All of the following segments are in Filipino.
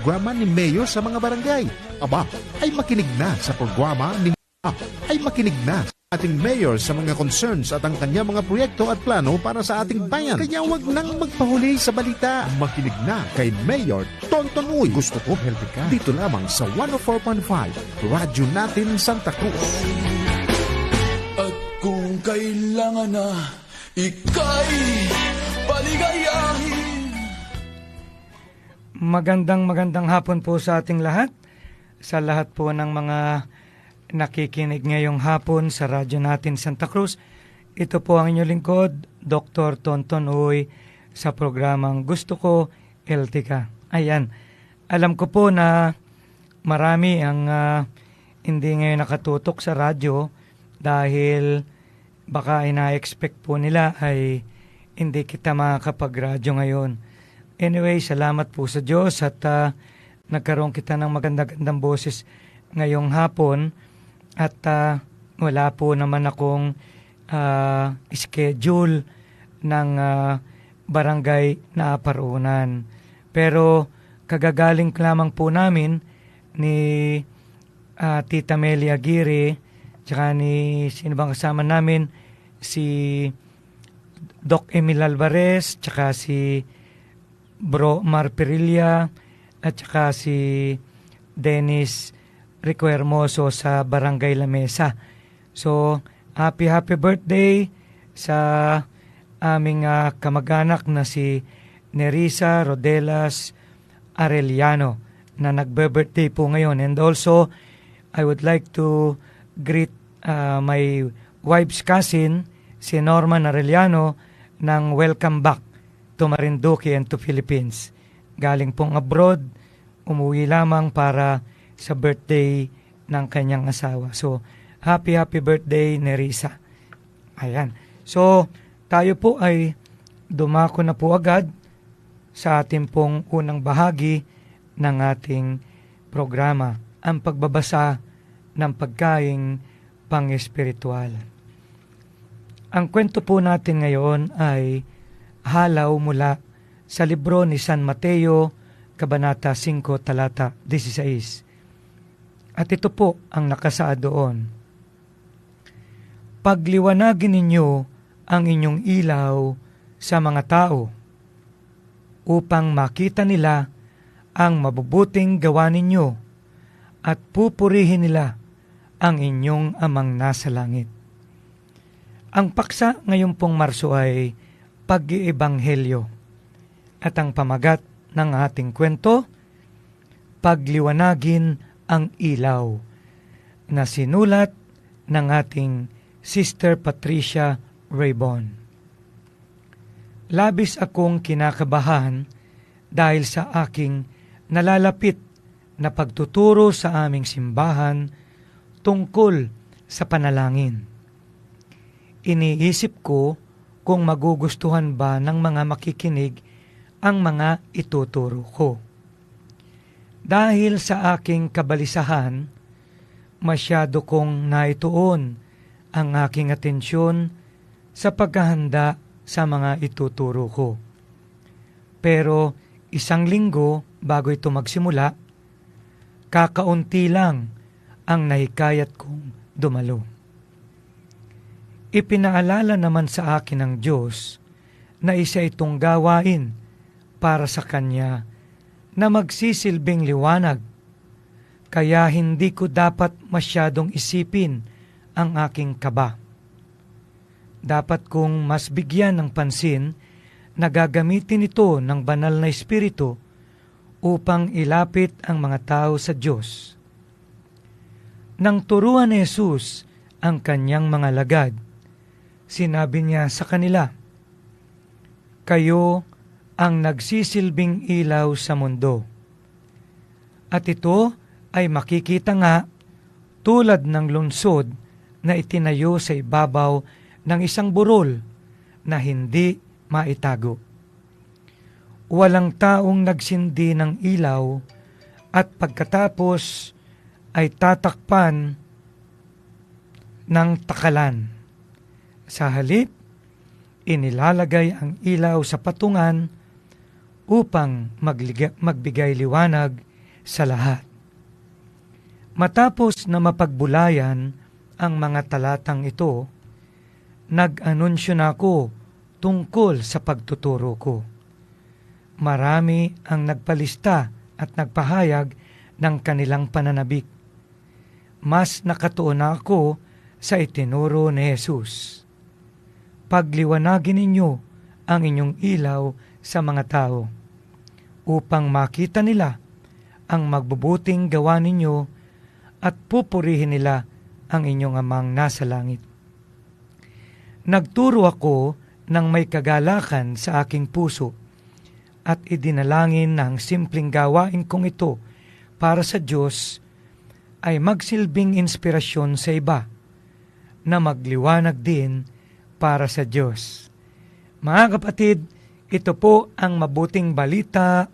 programa ni Mayor sa mga barangay. Aba, ay makinig na sa programa ni ay makinig na sa ating Mayor sa mga concerns at ang kanyang mga proyekto at plano para sa ating bayan. Kaya wag nang magpahuli sa balita. Makinig na kay Mayor Tonton Uy. Gusto ko healthy ka. Dito lamang sa 104.5 Radyo Natin Santa Cruz. At kung kailangan na ika'y paligayahin. Magandang hapon po sa ating lahat. Sa lahat po ng mga nakikinig ngayong hapon sa Radyo Natin Santa Cruz. Ito po ang inyong lingkod, Dr. Tonton Uy, sa programang Gusto Ko, Healthy Ka. Ayan, alam ko po na marami ang hindi ngayon nakatutok sa radyo dahil baka ina-expect po nila ay hindi kita makakapag-radyo ngayon. Anyway, salamat po sa Diyos at nagkaroon kita ng magandang boses ngayong hapon at wala po naman akong schedule ng barangay na aparunan. Pero kagagaling lamang po namin ni Tita Meli Aguirre tsaka ni sino bang kasama namin si Doc Emil Alvarez tsaka si Bro Mar Perilla at saka si Dennis Rico Hermoso sa Barangay La Mesa. So, happy birthday sa aming kamag-anak na si Nerissa Rodelas Arellano na nagbe-birthday po ngayon. And also, I would like to greet my wife's cousin, si Norman Arellano, ng welcome back to Marinduque and to Philippines. Galing pong abroad, umuwi lamang para sa birthday ng kanyang asawa. So, happy birthday, Nerissa. Ayan. So, tayo po ay dumako na po agad sa ating pong unang bahagi ng ating programa, ang pagbabasa ng pagkaing pang-espiritual. Ang kwento po natin ngayon ay halaw mula sa libro ni San Mateo, Kabanata 5, Talata 16. At ito po ang nakasaad doon. Pagliwanagin ninyo ang inyong ilaw sa mga tao upang makita nila ang mabubuting gawa ninyo at pupurihin nila ang inyong amang nasa langit. Ang paksa ngayon pong Marso ay pag-iebanghelyo at ang pamagat ng ating kwento, pagliwanagin ang ilaw na sinulat ng ating Sister Patricia Raybon. Labis akong kinakabahan dahil sa aking nalalapit na pagtuturo sa aming simbahan tungkol sa panalangin. Iniisip ko kung magugustuhan ba ng mga makikinig ang mga ituturo ko. Dahil sa aking kabalisahan, masyado kong naituon ang aking atensyon sa paghahanda sa mga ituturo ko. Pero 1 linggo bago ito magsimula, kakaunti lang ang nahikayat kong dumalo. Ipinaalala naman sa akin ng Diyos na isa itong gawain para sa Kanya na magsisilbing liwanag, kaya hindi ko dapat masyadong isipin ang aking kaba. Dapat kong mas bigyan ng pansin na gagamitin ito ng banal na Espiritu upang ilapit ang mga tao sa Diyos. Nang turuan ni Jesus ang Kanyang mga lagad, sinabi niya sa kanila, "Kayo ang nagsisilbing ilaw sa mundo. At ito ay makikita nga tulad ng lungsod na itinayo sa ibabaw ng isang burol na hindi maitago. Walang taong nagsindi ng ilaw at pagkatapos ay tatakpan ng takalan. Sa halip, inilalagay ang ilaw sa patungan upang magbigay liwanag sa lahat. Matapos na mapagbulayan ang mga talatang ito, nag-anunsyo na ako tungkol sa pagtuturo ko. Marami ang nagpalista at nagpahayag ng kanilang pananabik. Mas nakatuon na ako sa itinuro ni Jesus. Pagliwanagin ninyo ang inyong ilaw sa mga tao, upang makita nila ang magbubuting gawa ninyo at pupurihin nila ang inyong amang nasa langit. Nagturo ako ng may kagalakan sa aking puso at idinalangin ng simpleng gawain kong ito para sa Diyos ay magsilbing inspirasyon sa iba na magliwanag din para sa Diyos. Mga kapatid, ito po ang mabuting balita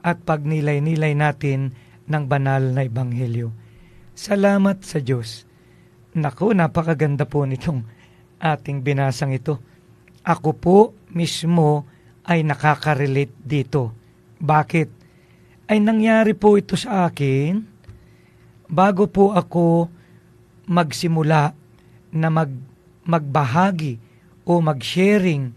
at pagnilay-nilay natin ng banal na ebanghelyo. Salamat sa Diyos. Naku, napakaganda po nitong ating binasang ito. Ako po mismo ay nakaka-relate dito. Bakit? Ay nangyari po ito sa akin bago po ako magsimula na magbahagi o mag-sharing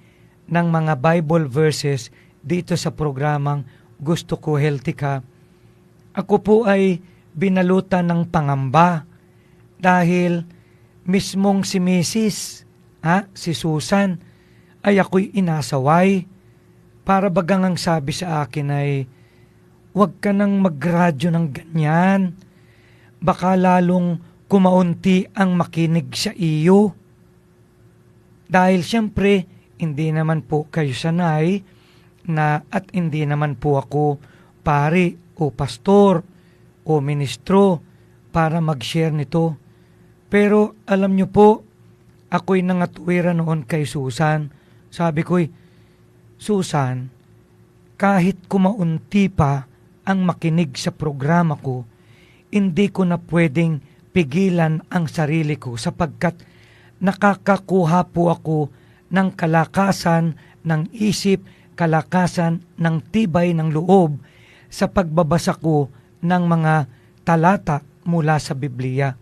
ng mga Bible verses dito sa programang Gusto Ko Healthy Ka. Ako po ay binalutan ng pangamba dahil mismong si Mrs. Si Susan ay ako'y inasaway. Para bagang ang sabi sa akin ay, huwag ka nang magradyo ng ganyan. Baka lalong kumaunti ang makinig sa iyo. Dahil siyempre, hindi naman po kayo sanay na at hindi naman po ako pari o pastor o ministro para mag-share nito. Pero alam nyo po, ako'y nangatwira noon kay Susan. Sabi ko'y, Susan, kahit kumaunti pa ang makinig sa programa ko, hindi ko na pwedeng pigilan ang sarili ko sapagkat nakakakuha po ako ng kalakasan ng isip, kalakasan ng tibay ng loob sa pagbabasa ko ng mga talata mula sa Biblia.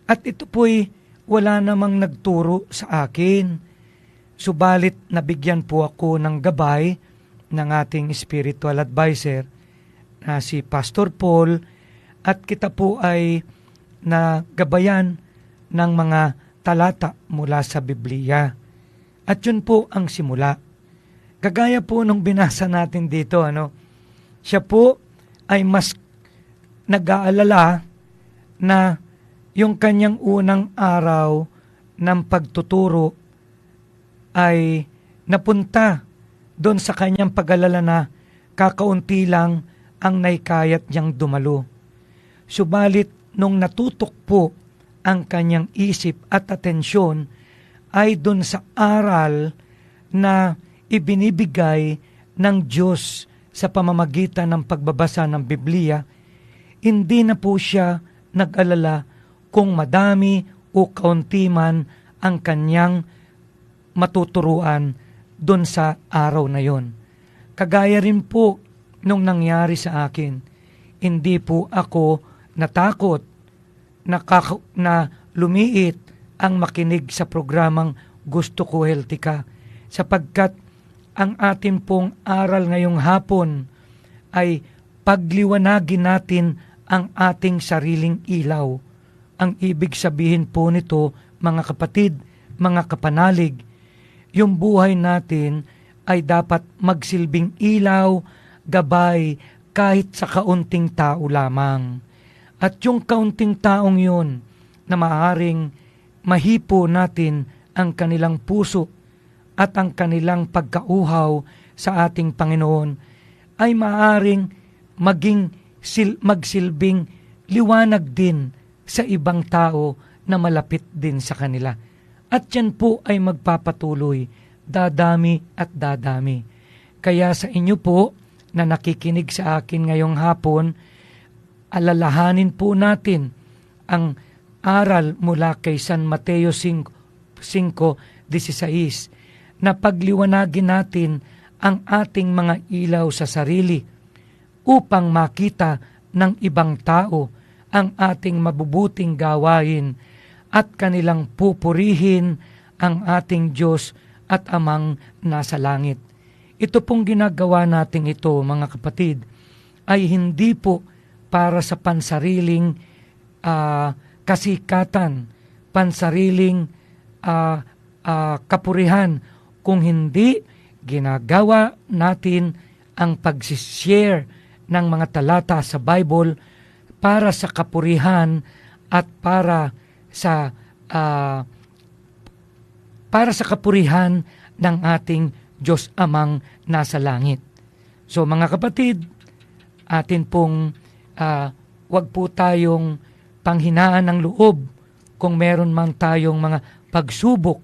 At ito po'y wala namang nagturo sa akin. Subalit nabigyan po ako ng gabay ng ating spiritual advisor na si Pastor Paul at kita po ay nagabayan ng mga talata mula sa Biblia. At yun po ang simula. Kagaya po nung binasa natin dito, siya po ay mas nag-aalala na yung kanyang unang araw ng pagtuturo ay napunta doon sa kanyang pag-alala na kakaunti lang ang naikayat niyang dumalo. Subalit nung natutok po ang kanyang isip at atensyon ay doon sa aral na ibinibigay ng Diyos sa pamamagitan ng pagbabasa ng Biblia, hindi na po siya nag-alala kung madami o kaunti man ang kanyang matuturuan doon sa araw na yon. Kagaya rin po nung nangyari sa akin, hindi po ako natakot na lumiit ang makinig sa programang Gusto Ko Healthy Ka, sapagkat ang atin pong aral ngayong hapon ay pagliwanagin natin ang ating sariling ilaw. Ang ibig sabihin po nito, mga kapatid, mga kapanalig, yung buhay natin ay dapat magsilbing ilaw, gabay, kahit sa kaunting tao lamang. At yung kaunting taong yun na maaaring mahipo natin ang kanilang puso at ang kanilang pagkauhaw sa ating Panginoon ay maaaring magsilbing liwanag din sa ibang tao na malapit din sa kanila. At yan po ay magpapatuloy, dadami at dadami. Kaya sa inyo po na nakikinig sa akin ngayong hapon, alalahanin po natin ang aral mula kay San Mateo 5:16 na pagliwanagin natin ang ating mga ilaw sa sarili upang makita ng ibang tao ang ating mabubuting gawain at kanilang pupurihin ang ating Diyos at Amang nasa langit. Ito pong ginagawa natin ito, mga kapatid, ay hindi po para sa pansariling kasikatan, pansariling kapurihan, kung hindi ginagawa natin ang pag-share ng mga talata sa Bible para sa kapurihan at para sa kapurihan ng ating Diyos Amang nasa langit. So mga kapatid, atin pong wag po tayong panghinaan ng loob kung meron man tayong mga pagsubok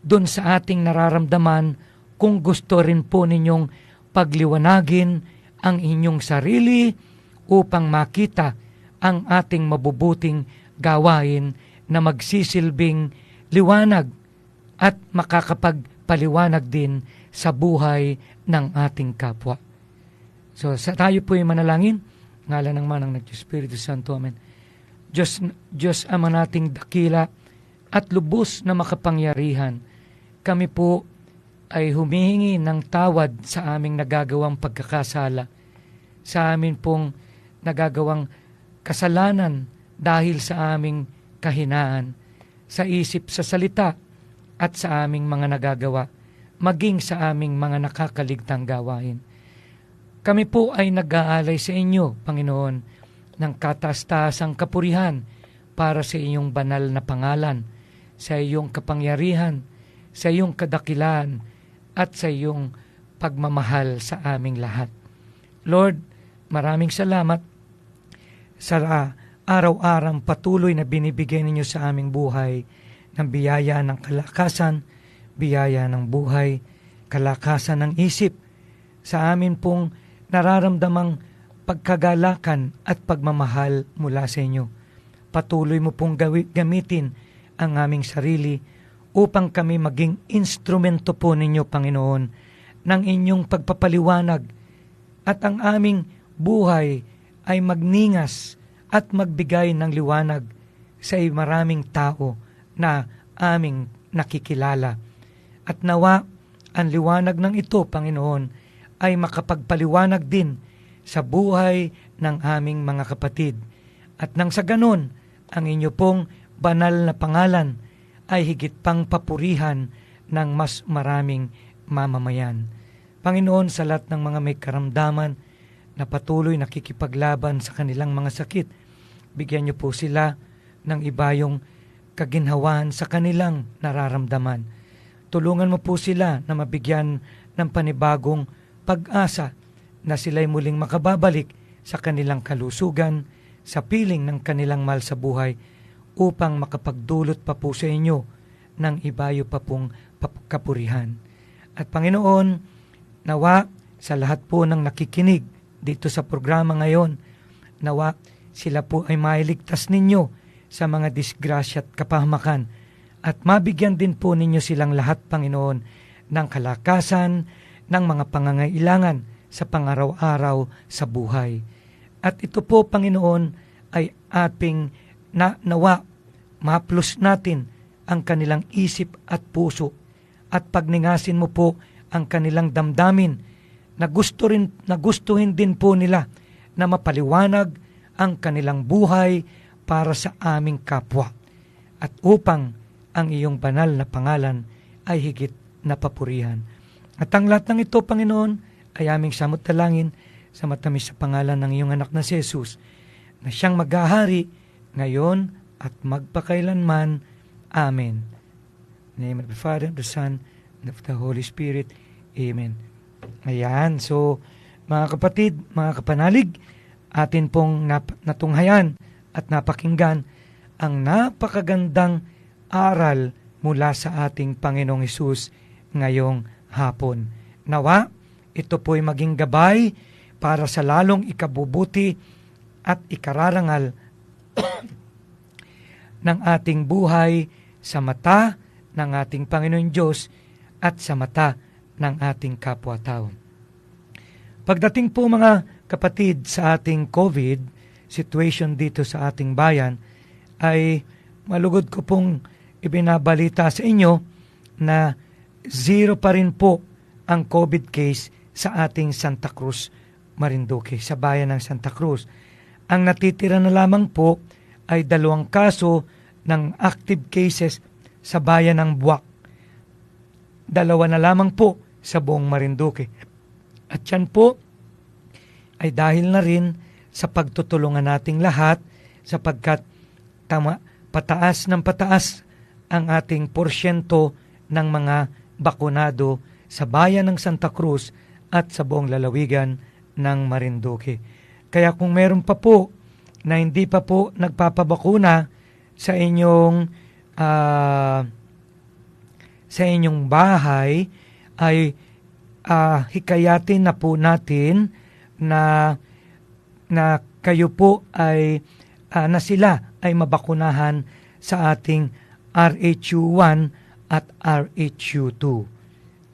dun sa ating nararamdaman, kung gusto rin po ninyong pagliwanagin ang inyong sarili upang makita ang ating mabubuting gawain na magsisilbing liwanag at makakapagpaliwanag din sa buhay ng ating kapwa. So sa tayo po ay manalangin, ngalan ng Manang ng Espiritu Santo, Amen. Diyos Ama nating dakila at lubos na makapangyarihan, kami po ay humihingi ng tawad sa aming nagagawang pagkakasala, sa amin pong nagagawang kasalanan dahil sa aming kahinaan, sa isip, sa salita, at sa aming mga nagagawa, maging sa aming mga nakakaligtang gawain. Kami po ay nag-aalay sa inyo, Panginoon, ng kataas-taasang kapurihan para sa iyong banal na pangalan, sa iyong kapangyarihan, sa iyong kadakilaan, at sa iyong pagmamahal sa aming lahat. Lord, maraming salamat sa araw-arang patuloy na binibigay ninyo sa aming buhay ng biyaya ng kalakasan, biyaya ng buhay, kalakasan ng isip, sa amin pong nararamdamang pagkagalakan at pagmamahal mula sa inyo. Patuloy mo pong gamitin ang aming sarili upang kami maging instrumento po ninyo, Panginoon, ng inyong pagpapaliwanag, at ang aming buhay ay magningas at magbigay ng liwanag sa maraming tao na aming nakikilala. At nawa ang liwanag ng ito, Panginoon, ay makapagpaliwanag din sa buhay ng aming mga kapatid. At nang sa ganon, ang inyo pong banal na pangalan ay higit pang papurihan ng mas maraming mamamayan. Panginoon, sa lahat ng mga may karamdaman na patuloy nakikipaglaban sa kanilang mga sakit, bigyan niyo po sila ng ibayong kaginhawahan sa kanilang nararamdaman. Tulungan mo po sila na mabigyan ng panibagong pag-asa na sila'y muling makababalik sa kanilang kalusugan, sa piling ng kanilang mahal sa buhay, upang makapagdulot pa po sa inyo ng ibayo pa pong kapurihan. At Panginoon, nawa sa lahat po ng nakikinig dito sa programa ngayon, nawa sila po ay mailigtas ninyo sa mga disgrasya at kapahamakan, at mabigyan din po ninyo silang lahat, Panginoon, ng kalakasan, ng mga pangangailangan sa pangaraw-araw sa buhay. At ito po, Panginoon, ay ating nawa ma-plus natin ang kanilang isip at puso, at pagningasin mo po ang kanilang damdamin na gustuhin din po nila na mapaliwanag ang kanilang buhay para sa aming kapwa, at upang ang iyong banal na pangalan ay higit na papurihan. At ang lahat ng ito, Panginoon, ay aming samot-dalangin sa matamis sa pangalan ng iyong anak na si Jesus, na siyang maghahari ngayon at magpakailanman. Amen. In the name of the Father, the Son, and of the Holy Spirit. Amen. Ayan. So, mga kapatid, mga kapanalig, atin pong natunghayan at napakinggan ang napakagandang aral mula sa ating Panginoong Hesus ngayong hapon. Nawa, ito po'y maging gabay para sa lalong ikabubuti at ikararangal ng ating buhay sa mata ng ating Panginoon Diyos at sa mata ng ating kapwa-tao. Pagdating po, mga kapatid, sa ating COVID situation dito sa ating bayan, ay malugod ko pong ibinabalita sa inyo na 0 pa rin po ang COVID case sa ating Santa Cruz, Marinduque, sa bayan ng Santa Cruz. Ang natitira na lamang po ay 2 kaso ng active cases sa bayan ng Buwak. 2 na lamang po sa buong Marinduque. At yan po ay dahil na rin sa pagtutulungan nating lahat, sapagkat pataas ng pataas ang ating porsyento ng mga bakunado sa bayan ng Santa Cruz at sa buong lalawigan ng Marinduque. Kaya kung meron pa po na hindi pa po nagpapabakuna sa inyong bahay, ay hikayatin na po natin na kayo po ay na sila ay mabakunahan sa ating RHU1 at RHU2.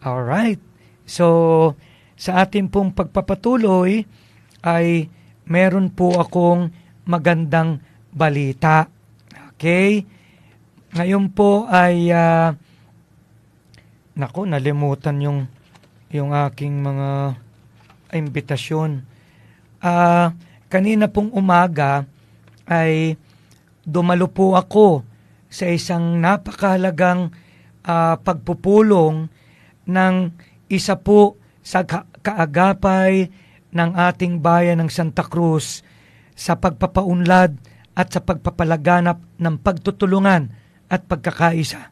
Alright. So, sa ating pong pagpapatuloy ay meron po akong magandang balita. Okay? Ngayon po ay nalimutan yung aking mga imbitasyon. Kanina pong umaga ay dumalo po ako sa isang napakahalagang pagpupulong ng isa po sa kaagapay ng ating bayan ng Santa Cruz sa pagpapaunlad at sa pagpapalaganap ng pagtutulungan at pagkakaisa.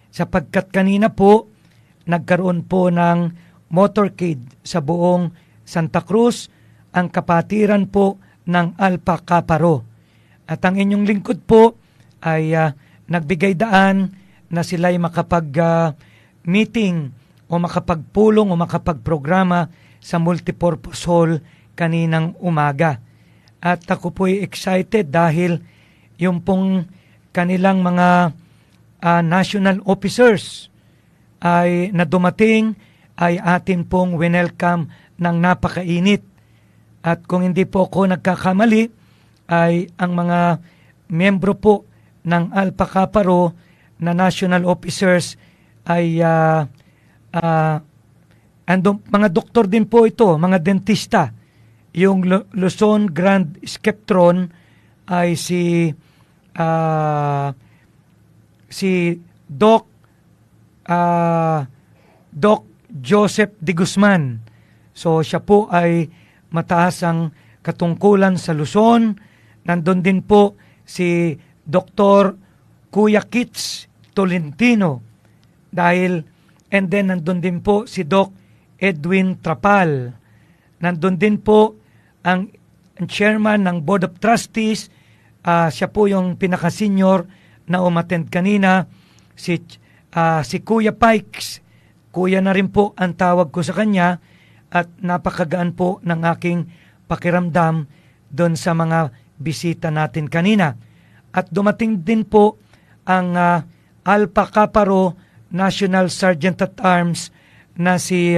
Sapagkat kanina po, nagkaroon po ng motorcade sa buong Santa Cruz, ang kapatiran po ng Alpha Kaparo. At ang inyong lingkod po ay nagbigay daan na sila'y makapag-meeting o makapagpulong o makapagprograma sa multipurpose hall kaninang umaga. At ako po'y excited dahil yung pong kanilang mga national officers ay na dumating ay atin pong winelcome ng napakainit. At kung hindi po ako nagkakamali, ay ang mga miyembro po ng Alpha Kaparo na national officers ay mga doktor din po ito, mga dentista. Yung Luzon Grand Skeptron ay si Doc Joseph de Guzman. So siya po ay mataas ang katungkulan sa Luzon. Nandun din po si Dr. Kuya Kits Tolentino. And then nandun din po si Doc Edwin Trapal. Nandun din po ang chairman ng Board of Trustees. Siya po yung pinaka-senior na umattend kanina. Si Kuya Pikes. Kuya na rin po ang tawag ko sa kanya. At napakagaan po ng aking pakiramdam doon sa mga bisita natin kanina. At dumating din po ang Alpha Kaparo National Sergeant at Arms na si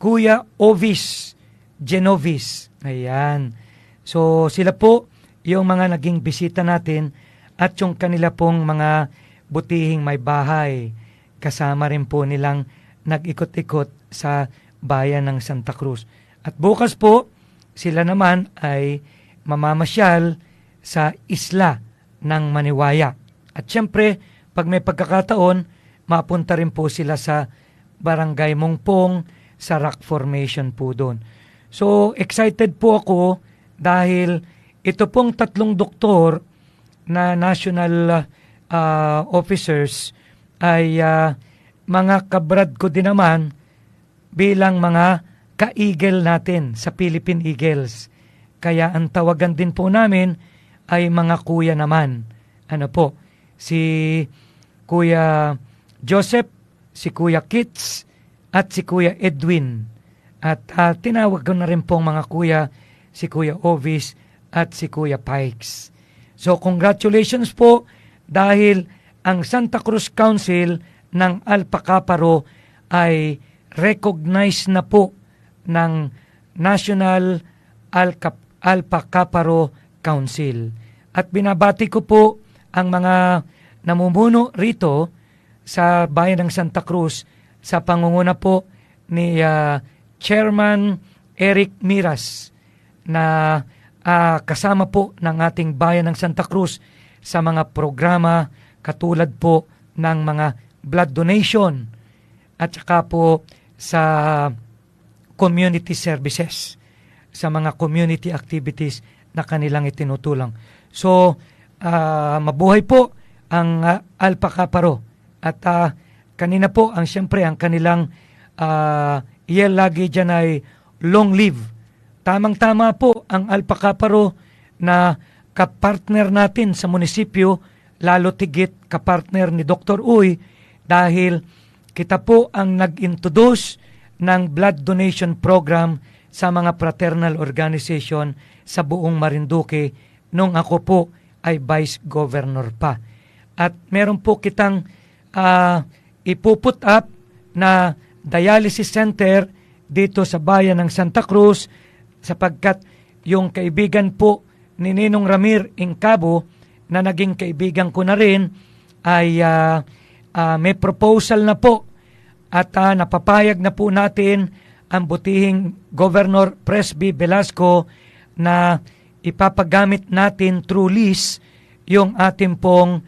Kuya Ovis Genovis. Ayan. So sila po yung mga naging bisita natin at yung kanila pong mga butihing may bahay. Kasama rin po nilang nag-ikot-ikot sa bayan ng Santa Cruz. At bukas po, sila naman ay mamamasyal sa isla ng Maniwaya. At syempre, pag may pagkakataon, mapunta rin po sila sa Barangay Mongpong, sa rock formation po doon. So, excited po ako dahil ito pong 3 doktor na national officers ay mga kabrad ko din naman bilang mga ka-eagle natin sa Philippine Eagles. Kaya ang tawagan din po namin ay mga kuya naman. Ano po? Si Kuya Joseph, si Kuya Kits, at si Kuya Edwin. At tinawag ko na rin pong mga kuya, si Kuya Ovis at si Kuya Pikes. So congratulations po dahil ang Santa Cruz Council ng Alpha Kaparo ay recognized na po ng National Alpha Kaparo Council. At binabati ko po ang mga namumuno rito sa bayan ng Santa Cruz sa pangunguna po ni Chairman Eric Miras na kasama po ng ating bayan ng Santa Cruz sa mga programa katulad po ng mga blood donation at saka po sa community services, sa mga community activities na kanilang itinutulang. So, mabuhay po ang Alpha Kaparo at kanina po siyempre ang kanilang iyel lagi dyan ay long live. Tamang-tama po ang Alpha Kaparo na kapartner natin sa munisipyo, lalo tigit kapartner ni Dr. Uy dahil kita po ang nag-introduce ng blood donation program sa mga fraternal organization sa buong Marinduque nung ako po ay Vice Governor pa. At meron po kitang ipuput up na dialysis center dito sa bayan ng Santa Cruz sapagkat yung kaibigan po ni Ninong Ramir Incabo na naging kaibigan ko na rin ay may proposal na po at napapayag na po natin ang butihing Governor Presby Velasco na ipapagamit natin through lease yung ating pong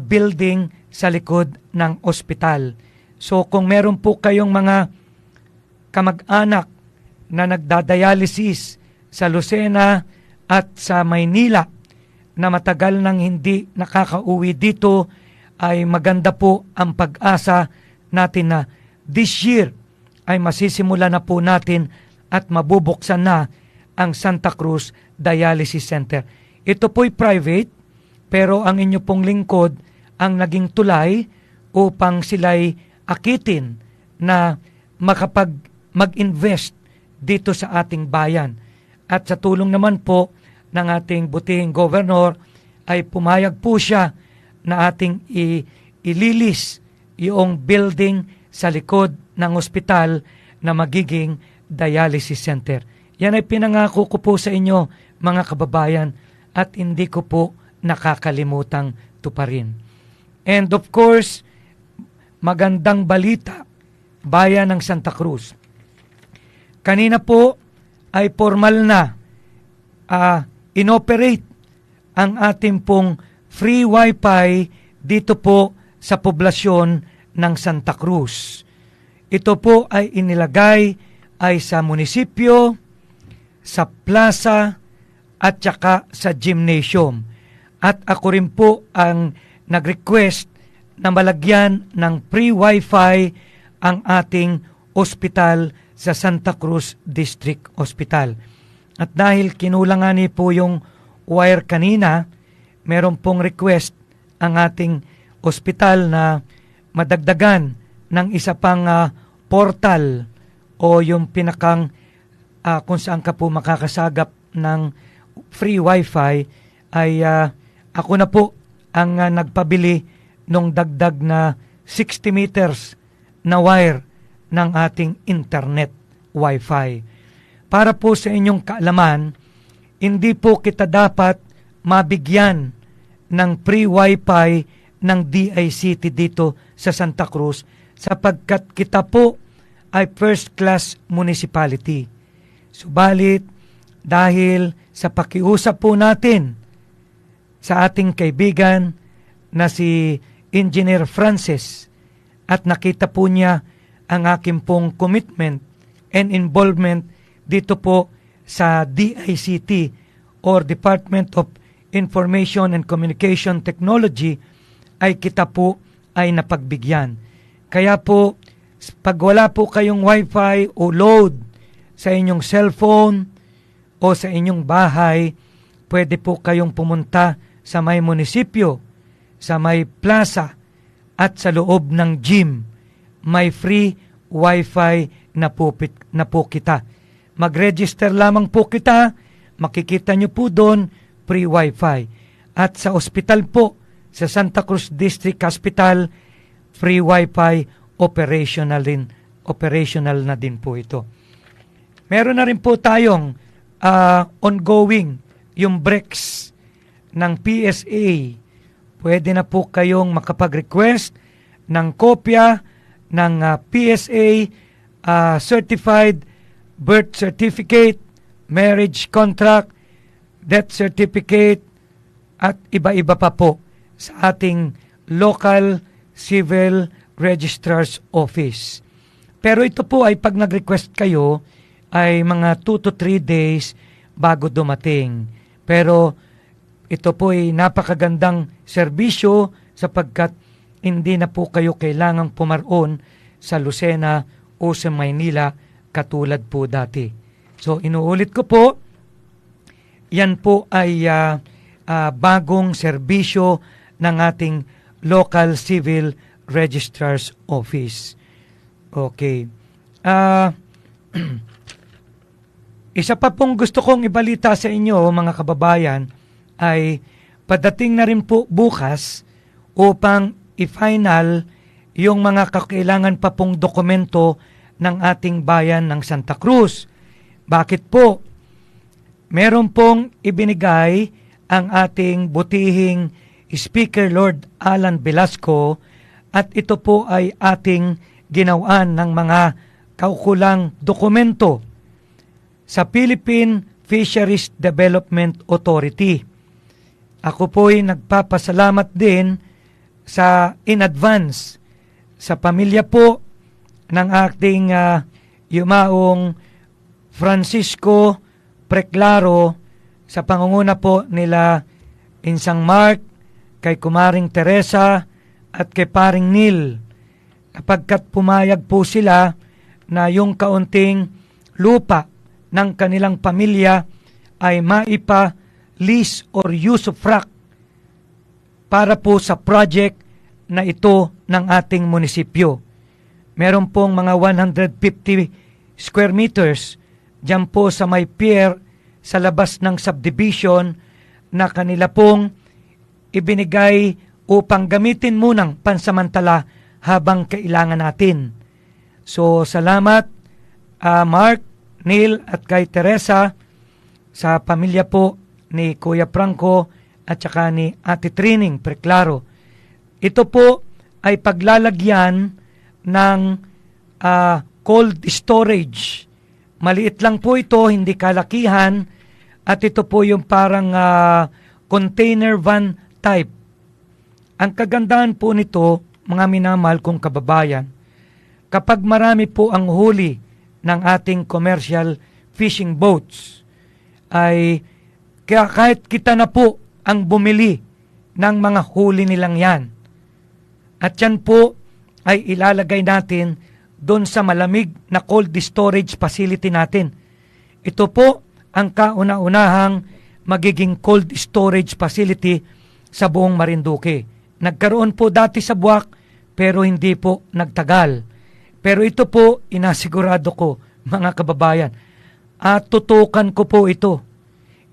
building sa likod ng ospital. So kung meron po kayong mga kamag-anak na nagdadialysis sa Lucena at sa Maynila na matagal nang hindi nakakauwi dito, ay maganda po ang pag-asa natin na this year ay masisimula na po natin at mabubuksan na ang Santa Cruz Dialysis Center. Ito po'y private, pero ang inyo pong lingkod ang naging tulay upang sila'y akitin na mag-invest dito sa ating bayan. At sa tulong naman po ng ating butihing gobernur ay pumayag po siya na ating ililis yung building sa likod ng ospital na magiging dialysis center. Yan ay pinangako ko po sa inyo mga kababayan at hindi ko po nakakalimutang tuparin. And of course, magandang balita, bayan ng Santa Cruz. Kanina po ay formal na inoperate ang ating pong free wifi dito po sa poblasyon ng Santa Cruz. Ito po ay inilagay ay sa munisipyo, sa plaza at saka sa gymnasium. At ako rin po ang nag-request na malagyan ng free wifi ang ating ospital sa Santa Cruz District Hospital. At dahil kinulangani po yung wire kanina, meron pong request ang ating ospital na madagdagan ng isa pang portal o yung pinakang kung saan ka po makakasagap ng free wifi ay ako na po ang nagpabili ng dagdag na 60 meters na wire ng ating internet wifi. Para po sa inyong kaalaman, hindi po kita dapat mabigyan ng free wifi ng DICT dito sa Santa Cruz sapagkat kita po ay first class municipality. Subalit, dahil sa pakiusap po natin sa ating kaibigan na si Engineer Francis at nakita po niya ang aking pong commitment and involvement dito po sa DICT or Department of Information and Communication Technology ay kita po ay napagbigyan. Kaya po, pag wala po kayong wifi o load sa inyong cellphone o sa inyong bahay, pwede po kayong pumunta sa may munisipyo, sa may plaza at sa loob ng gym. May free wifi na po kita. Mag-register lamang po kita, makikita nyo po doon, free wifi. At sa ospital po, sa Santa Cruz District Hospital, free wifi operational din operational na din po ito. Meron na rin po tayong ongoing yung BREX ng PSA. Pwede na po kayong makapag-request ng kopya ng PSA certified birth certificate, marriage contract, death certificate, at iba-iba pa po sa ating local civil registrar's office. Pero ito po ay pag nag-request kayo ay mga 2 to 3 days bago dumating. Pero ito po ay napakagandang serbisyo sapagkat hindi na po kayo kailangang pumaroon sa Lucena o sa Maynila katulad po dati. So inuulit ko po, yan po ay bagong serbisyo ng ating local civil registrar's office. Okay. Isa pa pong gusto kong ibalita sa inyo, mga kababayan, ay padating na rin po bukas upang i-final yung mga kakailangan pa pong dokumento ng ating bayan ng Santa Cruz. Bakit po? Meron pong ibinigay ang ating butihing Speaker Lord Alan Velasco at ito po ay ating ginawaan ng mga kaukulang dokumento sa Philippine Fisheries Development Authority. Ako po ay nagpapasalamat din sa in advance sa pamilya po ng ating yumaong Francisco Preclaro sa pangunguna po nila Insang Mark, kay Kumaring Teresa at kay Paring Neil, kapagkat pumayag po sila na yung kaunting lupa ng kanilang pamilya ay maipa-lease or use of frac para po sa project na ito ng ating munisipyo. Meron pong mga 150 square meters dyan po sa may pier sa labas ng subdivision na kanila pong ibinigay upang gamitin munang pansamantala habang kailangan natin. So salamat Mark, Neil at kay Teresa sa pamilya po ni Kuya Franco at saka ni Ate Trining Preclaro. Ito po ay paglalagyan ng cold storage. Maliit lang po ito, hindi kalakihan, at ito po yung parang container van type. Ang kagandahan po nito, mga minamahal kong kababayan, kapag marami po ang huli ng ating commercial fishing boats, ay kahit kita na po ang bumili ng mga huli nilang yan. At yan po ay ilalagay natin doon sa malamig na cold storage facility natin. Ito po ang kauna-unahang magiging cold storage facility sa buong Marinduque. Nagkaroon po dati sa Buwak pero hindi po nagtagal. Pero ito po inasigurado ko, mga kababayan, at tutukan ko po ito.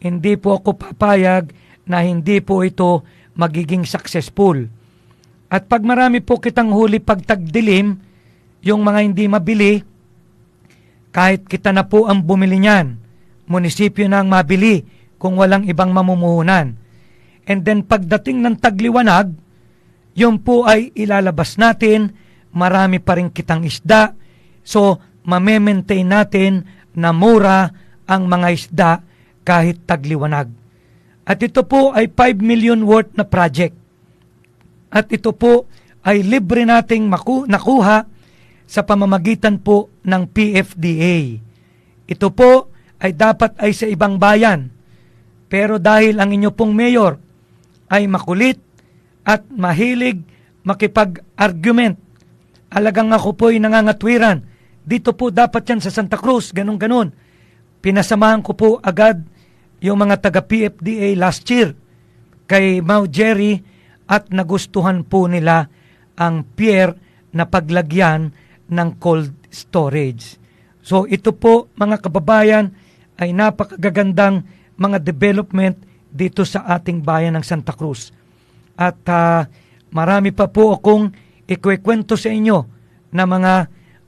Hindi po ako papayag na hindi po ito magiging successful. At pag marami po kitang huli pag tagdilim, yung mga hindi mabili, kahit kita na po ang bumili niyan, munisipyo na ang mabili kung walang ibang mamumuhunan. And then pagdating ng tagliwanag, yun po ay ilalabas natin, marami pa rin kitang isda, so mame-maintain natin na mura ang mga isda kahit tagliwanag. At ito po ay 5 million worth na project. At ito po ay libre nating nakuha sa pamamagitan po ng PFDA. Ito po ay dapat ay sa ibang bayan. Pero dahil ang inyo pong mayor ay makulit at mahilig makipag-argument, alagang ako po ay nangangatwiran, dito po dapat yan sa Santa Cruz, ganun-ganun. Pinasamahan ko po agad yung mga taga-PFDA last year kay Mau Jerry at nagustuhan po nila ang pier na paglagyan ng cold storage. So ito po, mga kababayan, ay napakagagandang mga development dito sa ating bayan ng Santa Cruz. At marami pa po akong ikwekwento sa inyo na mga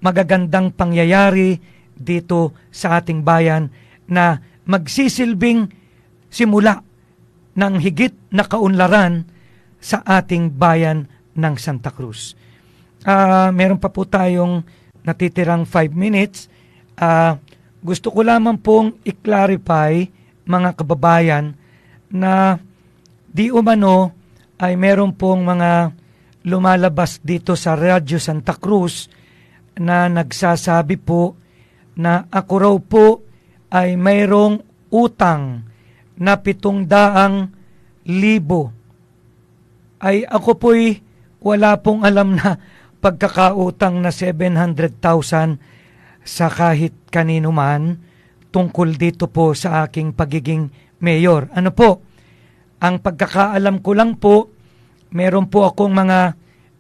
magagandang pangyayari dito sa ating bayan na magsisilbing simula ng higit na kaunlaran sa ating bayan ng Santa Cruz. Meron pa po tayong natitirang 5 minutes. Gusto ko lamang pong i-clarify, mga kababayan, na di umano ay meron pong mga lumalabas dito sa Radyo Santa Cruz na nagsasabi po na ako raw po ay mayroong utang na 700,000. Ay ako po'y wala pong alam na pagkakautang na 700,000 sa kahit kanino man tungkol dito po sa aking pagiging mayor. Ano po? Ang pagkakaalam ko lang po, meron po akong mga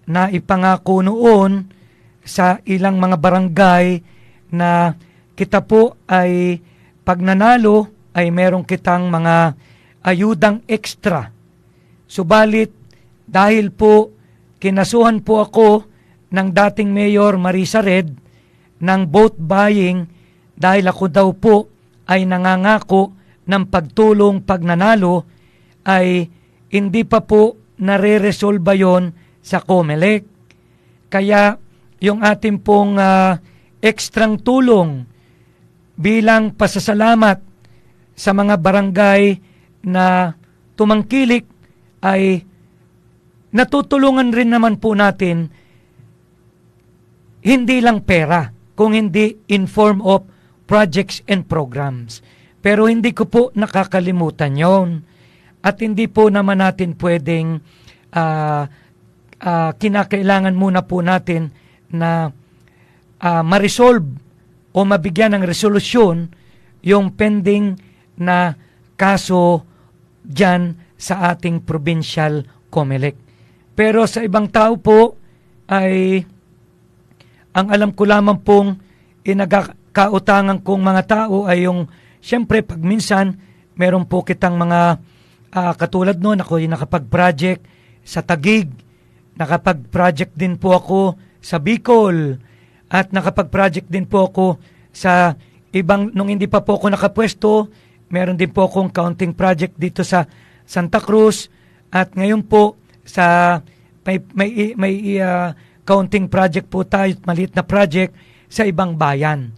naipangako noon sa ilang mga barangay na kita po ay pag nanalo ay meron kitang mga ayudang extra. Subalit dahil po kinasuhan po ako ng dating Mayor Marisa Red ng vote buying dahil ako daw po ay nangangako ng pagtulong pag nanalo, ay hindi pa po nare-resolba yon sa COMELEC. Kaya yung ating pong ekstrang tulong bilang pasasalamat sa mga barangay na tumangkilik ay natutulungan rin naman po natin hindi lang pera, kung hindi in form of projects and programs. Pero hindi ko po nakakalimutan yon. At hindi po naman natin pwedeng kinakailangan muna po natin na ma-resolve o mabigyan ng resolusyon yung pending na kaso dyan sa ating provincial COMELEC. Pero sa ibang tao po ay ang alam ko lamang pong inagkautangan kong mga tao ay yung siyempre pag minsan meron po kitang mga katulad noon ako yung nakapag-project sa Taguig, nakapag-project din po ako sa Bicol, at nakapag-project din po ako sa ibang, nung hindi pa po ako nakapwesto, meron din po akong counting project dito sa Santa Cruz, at ngayon po sa may counting project po tayo, maliit na project sa ibang bayan.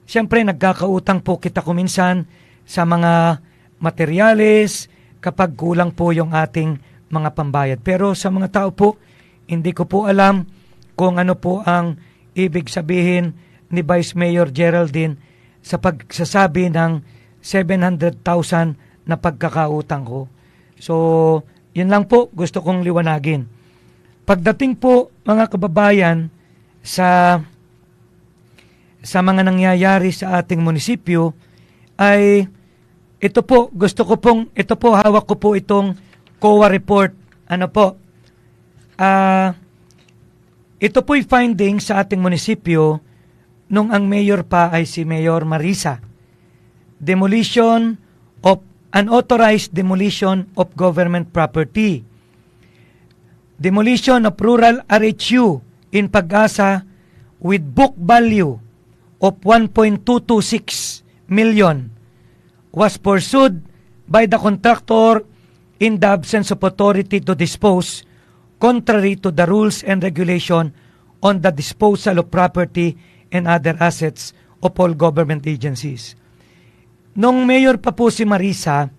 Siyempre nagkakautang po kita kuminsan sa mga materyales kapag kulang po yung ating mga pambayad. Pero sa mga tao po, hindi ko po alam kung ano po ang ibig sabihin ni Vice Mayor Geraldine sa pagsasabi ng 700,000 na pagkakautang ko. So, yun lang po gusto kong liwanagin. Pagdating po mga kababayan sa mga nangyayari sa ating munisipyo ay ito po hawak ko po itong COA report. Ano po? Ito po'y finding sa ating munisipyo nung ang mayor pa ay si Mayor Marisa. Unauthorized demolition of government property. Demolition of rural RHU in Pag-asa with book value of 1.226 million was pursued by the contractor in the absence of authority to dispose, contrary to the rules and regulation on the disposal of property and other assets of all government agencies. Nung mayor pa po si Marisa,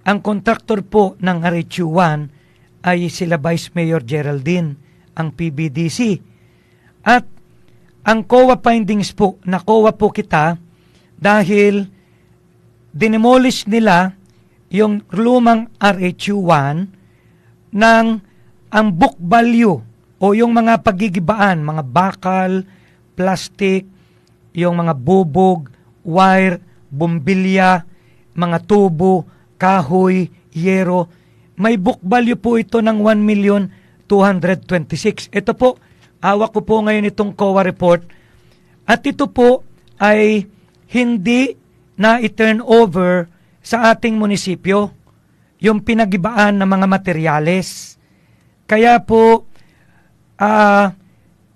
ang contractor po ng RHU 1 ay sila Vice Mayor Geraldine, ang PBDC. At ang COA findings po, nakuha po kita dahil dinemolish nila yung lumang RHU 1 ng ang book value o yung mga pagigibaan, mga bakal, plastic, yung mga bubog, wire, bombilya, mga tubo, kahoy, yero. May book value po ito ng 1,226,000. Ito po, hawak ko po ngayon itong COA report. At ito po ay hindi na i-turn over sa ating munisipyo yung pinagibaan ng mga materyales. Kaya po,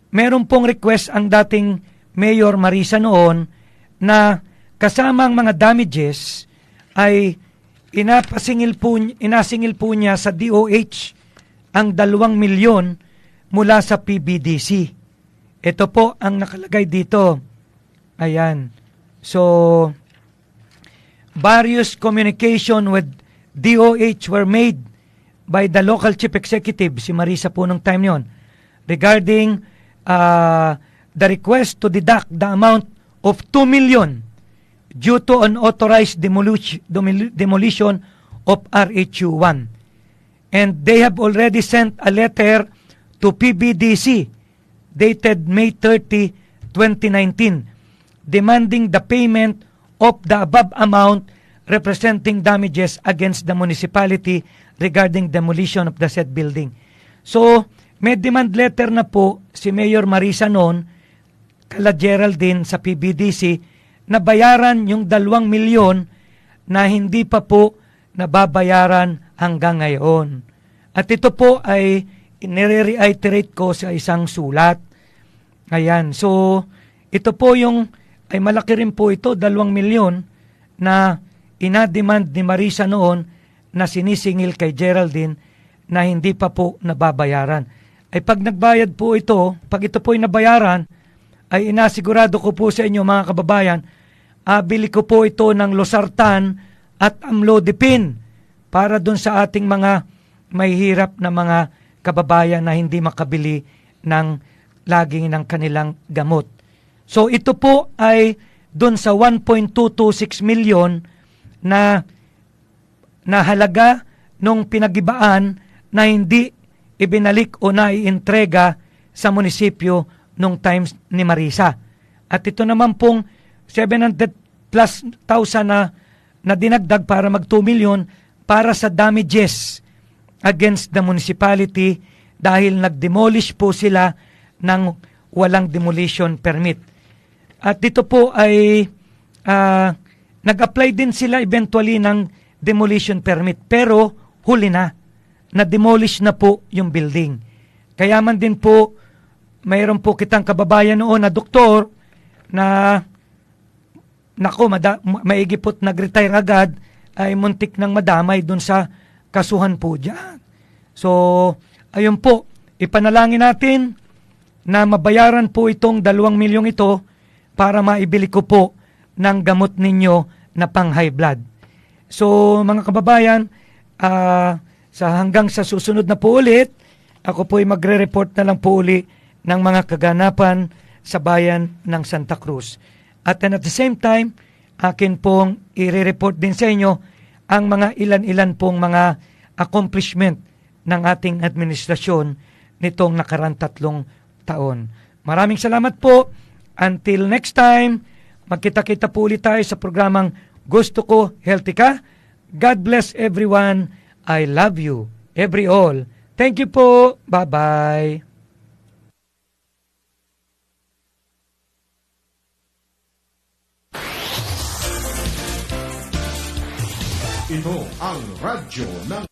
meron pong request ang dating Mayor Marisa noon na kasamang mga damages ay inasingil po niya sa DOH ang 2 milyon mula sa PBDC. Ito po ang nakalagay dito. Ayan. So, various communication with DOH were made by the local chief executive, si Marisa po nung time yon, regarding the request to deduct the amount of 2 million due to unauthorized demolition of RHU-1. And they have already sent a letter to PBDC dated May 30, 2019, demanding the payment of the above amount representing damages against the municipality regarding demolition of the said building. So, may demand letter na po si Mayor Marisa noon, kala Geraldine sa PBDC, na bayaran yung 2 milyon na hindi pa po nababayaran hanggang ngayon. At ito po ay nire-reiterate ko sa isang sulat. Ayan, so ito po yung, ay malaki rin po ito, 2 milyon na inademand ni Marisa noon na sinisingil kay Geraldine na hindi pa po nababayaran. Ay pag nagbayad po ito, pag ito po ay nabayaran, ay inasigurado ko po sa inyo mga kababayan, bili ko po ito ng losartan at amlodipine para dun sa ating mga mahihirap na mga kababayan na hindi makabili ng laging ng kanilang gamot. So ito po ay dun sa 1.226 million na halaga nung pinagibaan na hindi ibinalik o naiintrega sa munisipyo nung times ni Marisa. At ito naman pong 700 plus thousand na dinagdag para mag 2 million para sa damages against the municipality dahil nag-demolish po sila ng walang demolition permit. At dito po ay nag-apply din sila eventually ng demolition permit pero huli na. Na-demolish na po yung building. Kaya man din po mayroon po kitang kababayan noon na doktor na maigipot nag-retire agad ay muntik ng madamay dun sa kasuhan po dyan. So, ayun po, ipanalangin natin na mabayaran po itong 2 milyong ito para maibili ko po ng gamot ninyo na pang high blood. So, mga kababayan, hanggang sa susunod na po ulit, ako po ay magre-report na lang po uli ng mga kaganapan sa bayan ng Santa Cruz. At then at the same time, akin pong i-report din sa inyo ang mga ilan-ilan pong mga accomplishment ng ating administrasyon nitong nakarang 3 taon. Maraming salamat po. Until next time, magkita-kita po ulit tayo sa programang Gusto Ko, Healthy Ka. God bless everyone. I love you. Every all. Thank you po. Bye-bye. Ito ang radyo ng